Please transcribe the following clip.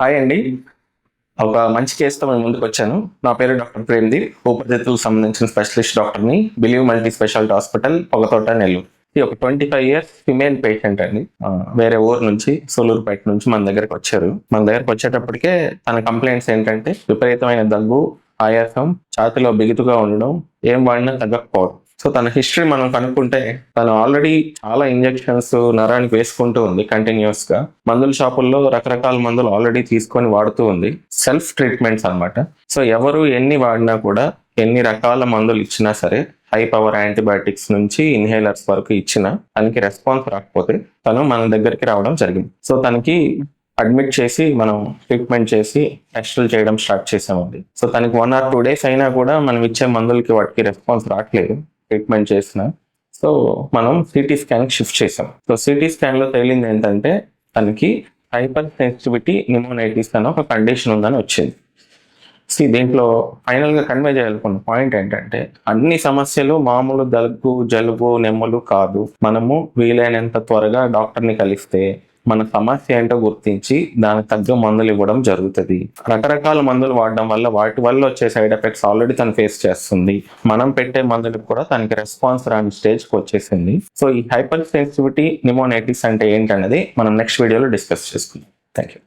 Hi అండి. ఒక మంచి కేసుతో మేము ముందుకు వచ్చాను. నా పేరు డాక్టర్ ప్రేమ్దీప్, ఊపిరితిత్తులకు సంబంధించిన స్పెషలిస్ట్ డాక్టర్ని, believe multi speciality hospital, Pogathota, Nellore. ఇది ఒక 25 ఇయర్స్ ఫిమేల్ పేషెంట్ అండి. వేరే ఊరు నుంచి, సూలూరుపేట నుంచి మన దగ్గరకు వచ్చారు. మన దగ్గరకు వచ్చేటప్పటికే తన కంప్లైంట్స్ ఏంటంటే విపరీతమైన దగ్గు, ఆయాసం, ఛాతిలో బిగుతుగా ఉండడం, ఏం వాడినా తగ్గకపోవడం. సో తన హిస్టరీ మనం కనుక్కుంటే తను ఆల్రెడీ చాలా ఇంజెక్షన్స్ నరానికి వేసుకుంటూ ఉంది కంటిన్యూస్ గా. మందుల షాపుల్లో రకరకాల మందులు ఆల్రెడీ తీసుకొని వాడుతూ ఉంది. సెల్ఫ్ ట్రీట్మెంట్స్ అన్నమాట. సో ఎవరు ఎన్ని వాడినా కూడా, ఎన్ని రకాల మందులు ఇచ్చినా సరే, హై పవర్ యాంటీబయాటిక్స్ నుంచి ఇన్హేలర్స్ వరకు ఇచ్చినా తనకి రెస్పాన్స్ రాకపోతే తను మన దగ్గరికి రావడం జరిగింది. సో తనకి అడ్మిట్ చేసి మనం ట్రీట్మెంట్ చేసి టెస్టులు చేయడం స్టార్ట్ చేసామండి. సో తనకి 1 or 2 days అయినా కూడా మనం ఇచ్చే మందులకి వాటికి రెస్పాన్స్ రావట్లేదు ట్రీట్మెంట్ చేసిన. సో మనం సిటీ స్కాన్ షిఫ్ట్ చేసాం. సో సిటీ స్కాన్ లో తేలింది ఏంటంటే తనకి హైపర్ సెన్సిటివిటీ న్యూమోనైటిస్ అనే ఒక కండిషన్ ఉందని వచ్చింది. దీంట్లో ఫైనల్ గా కన్వే చేయాలనుకున్న పాయింట్ ఏంటంటే అన్ని సమస్యలు మామూలు దగ్గు, జలుబు, నెమ్మలు కాదు. మనము వీలైనంత త్వరగా డాక్టర్ని కలిస్తే మన సమస్య ఏంటో గుర్తించి దానికి తగ్గ మందులు ఇవ్వడం జరుగుతుంది. రకరకాల మందులు వాడడం వల్ల వాటి వల్ల వచ్చే సైడ్ ఎఫెక్ట్స్ ఆల్రెడీ తను ఫేస్ చేస్తుంది. మనం పెట్టే మందులకు కూడా తనకి రెస్పాన్స్ రాని స్టేజ్కి వచ్చేసింది. సో ఈ హైపర్ సెన్సిటివిటీ న్యూమోనైటిస్ అంటే ఏంటనేది మనం నెక్స్ట్ వీడియోలో డిస్కస్ చేసుకుందాం. Thank you.